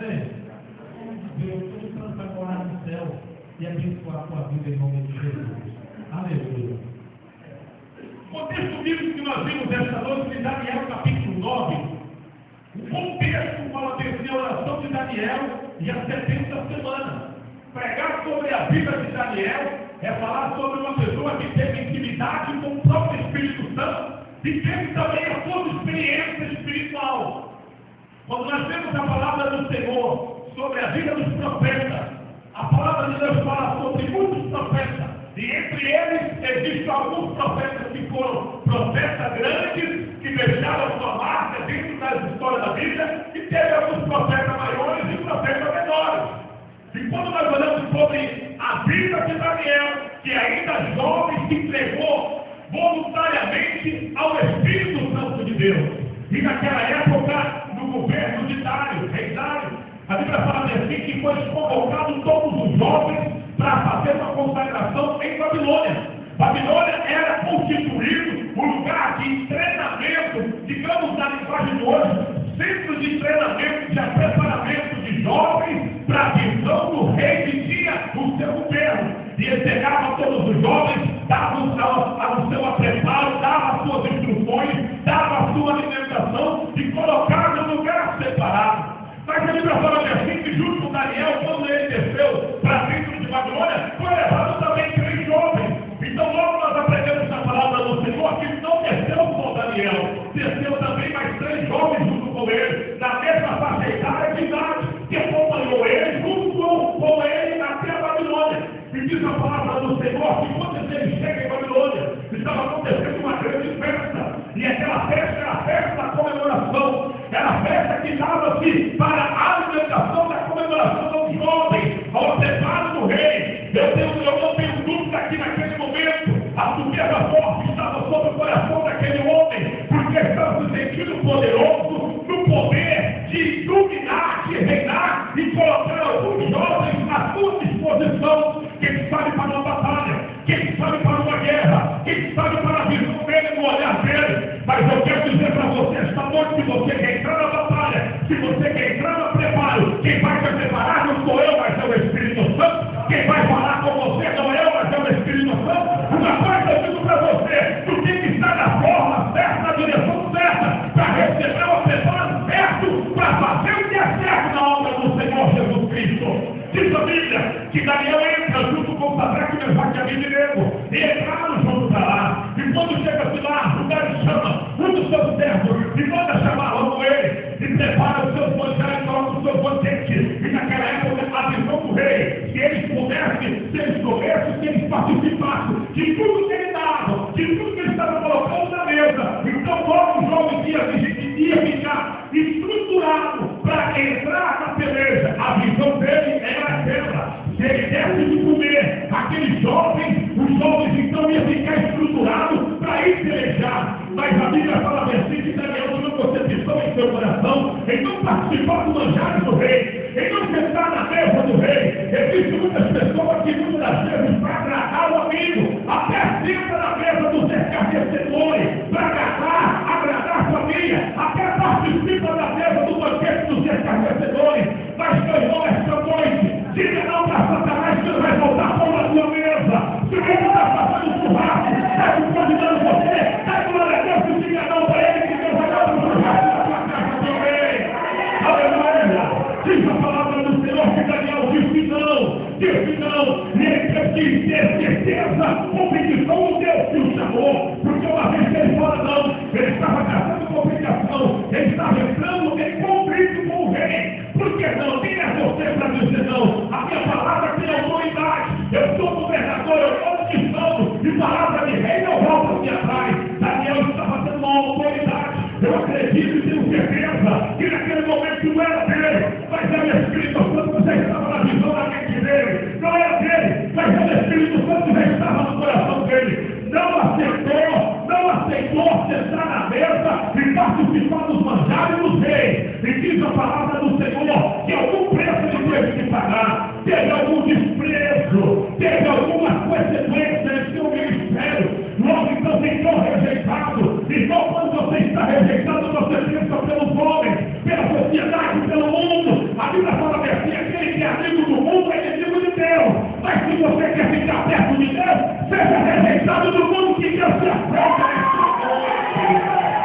Amém. Deus, tudo tanto vai morar no céu e abençoar a tua vida em nome de Jesus. Aleluia. O texto bíblico que nós vimos esta noite em Daniel capítulo 9, o contexto fala desse a oração de Daniel e a 70 semanas. Pregar sobre a vida de Daniel é falar sobre uma pessoa que teve intimidade com o próprio Espírito Santo e teve também a sua experiência espiritual. Quando nós vemos a palavra do Senhor sobre a vida dos profetas, a palavra de Deus fala sobre muitos profetas, e entre eles existem alguns profetas que foram profetas grandes, que deixaram sua marca dentro das histórias da Bíblia, e teve alguns profetas maiores e profetas menores. E quando nós olhamos sobre a vida de Daniel, que ainda jovem se entregou voluntariamente ao Espírito Santo de Deus, e naquela época, no governo de Dário, rei Dário, a Bíblia fala assim que foi convocado todos os jovens para fazer uma consagração em Babilônia. Babilônia era constituído um lugar de treinamento, digamos na linguagem de hoje, centro de treinamento, de preparamento de jovens para a visão do rei que tinha o seu governo. E ele pegava todos os jovens, dava o seu preparo, dava as suas instruções, dava a sua alimentação e colocava no lugar separado. Mas a Bíblia fala assim que junto com Daniel, quando ele desceu para dentro de Babilônia, foi levado também 3 jovens. Então logo nós aprendemos a palavra do Senhor que não desceu só Daniel, desceu também mais 3 jovens junto com ele, na mesma faixa etária de idade, que acompanhou ele junto com ele até a Babilônia. E diz a palavra do Senhor que quando ele chega em Babilônia, estava acontecendo uma grande festa. E aquela festa era a festa da comemoração. Era a festa que dava-se para a alimentação da comemoração dos jovens, ao preparo do rei. Eu não tenho dúvida que naquele momento a firmeza forte estava sobre o coração daquele homem, porque estava se sentindo poderoso no poder de dominar, de reinar e colocar alguns jovens à sua disposição. Quem sabe para uma batalha, quem sabe para uma guerra, quem sabe para a visão dele, no olhar dele. Mas eu quero dizer para você esta noite, se você quer entrar na batalha, se você quer entrar no preparo, quem vai te preparar não sou eu, mas é o Espírito Santo. Quem vai falar com você não é eu, mas é o Espírito Santo. Uma coisa eu digo para você, tu tem que estar na forma certa, na direção certa, para receber o preparo certo, para fazer o que é certo na obra do Senhor Jesus Cristo. Diz a Bíblia que Daniel entra junto com Sadraque, Mesaque e Abednego, e entraram junto para lá. E quando chega-se lá, o cara chama um dos seus servos e manda chamar logo ele, e prepara os seus banquetes, coloca os seus banquetes. E naquela época, a visão do rei, se eles pudessem, se eles comessem, se eles participassem de tudo que ele dava, de tudo que ele estava colocando na mesa. Então, logo o jovem ia ficar estruturado para entrar na peleja. A visão dele era aquela. Se ele desse de comer aqueles jovens, os jovens então iam ficar estruturados para ir pelejar. Mas a Bíblia fala assim que Daniel tinha concepção em seu coração em não participar do manjar do rei, em não sentar na mesa do rei. Existem muitas pessoas que muitas das vezes para agradar o amigo, até senta na mesa dos escarnecedores, para agradar a família, até participa da mesa do banquete dos escarnecedores. Mas meu irmão, esta noite, diga não para Satanás que ele vai voltar para a sua mesa. Se ele está fazendo churrasco, está convidando você, está glória a Deus, e diga não para ele, que Deus vai dar um churrasco na sua casa também. Aleluia! Diz a palavra do Senhor que Daniel diz que não, e ele precisa ter certeza, convicção do Deus que o chamou, porque uma vez que ele fala não, ele estava casando com obrigação, ele estava entrando em conflito com o rei. Por que não? Quem é você para dizer não? A minha palavra tem autoridade. Eu sou governador, eu sou cristão, e palavra de rei não volta aqui atrás. Daniel estava tendo uma autoridade. Eu acredito e tenho certeza que naquele momento não era dele, mas era o Espírito Santo que já estava na visão da mente dele. Não era dele, mas era o Espírito Santo que já estava no coração dele. Não aceitou sentar na mesa e participar dos manjares dos reis. E diz a palavra do Senhor que algum preço ele teve que pagar, teve algum desprezo, teve alguma consequência em seu ministério. Logo então ficou rejeitado. Então quando você está rejeitado, você pensa pelos homens, pela sociedade, pelo mundo. A Bíblia fala assim, aquele que é amigo do mundo é inimigo de Deus. Mas se você quer ficar perto de Deus, seja rejeitado do mundo, que Deus se afeta.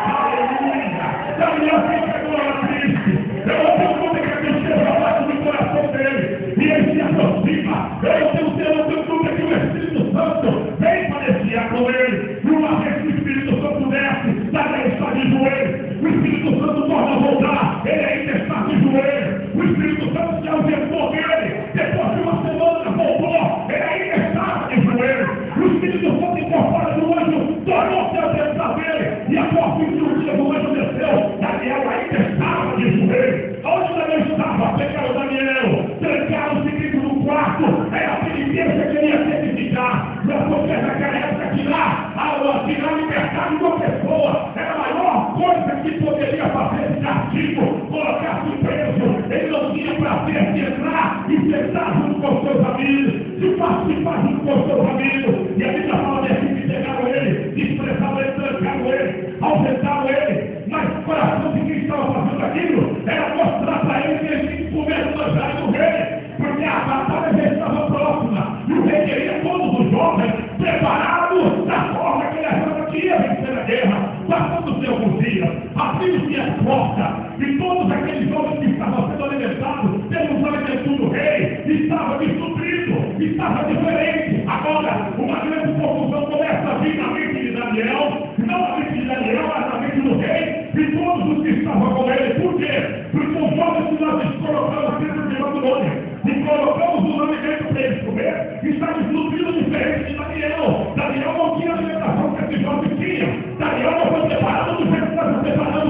Aleluia. Daniel fica agora triste. Eu não tenho como que Deus chega abaixo do coração dele. E ele se aproxima. Eu não tenho dúvida que o Espírito Santo vem parecer com ele. E uma vez que o Espírito Santo desce, Daniel está de joelho. O Espírito Santo torna a voltar. Ele ainda está de joelho. O Espírito Santo se ausentou dele. Depois de uma semana voltou. Ele ainda estava de joelho. O Espírito Santo incorpora do anjo, tornou-se a ausentar dele. E após 21 dias o anjo desceu. Daniel ainda estava de joelho. Onde Daniel estava? Pegaram Daniel. Trancaram-se dentro do quarto. Era a penitência que ele ia ter que ficar. Porque naquela época tirar a liberdade de uma pessoa era a maior coisa que poderia fazer de castigo, colocar-se preso. Ele não tinha prazer de entrar e sentar junto com os seus amigos, de participar junto com os seus amigos. E a Bíblia fala assim que pegaram ele, desprezaram ele, trancaram ele, ausentaram ele. Mas o coração de quem estava fazendo aquilo era mostrar para ele que ele tinha que comer o manjar do rei, porque a batalha já estava próxima. E o rei queria todos os jovens preparados da forma que ele achava que ia vencer a guerra. Passando-se alguns dias, abriu-se a porta, e todos aqueles jovens que estavam sendo alimentados pelo alimento do rei estavam desnutridos, estava diferente. Agora, uma grande confusão começa a vir na mente de Daniel, não na mente de Daniel, mas na mente do rei, e todos os que estavam com ele. Por quê? Porque os jovens que nós colocamos dentro de Babilônia e colocamos o alimento para eles comer, está desnutrido diferente de Daniel. Daniel não tinha a alimentação que esses jovens tinham. Daniel não foi preparado do jeito que nós estamos preparando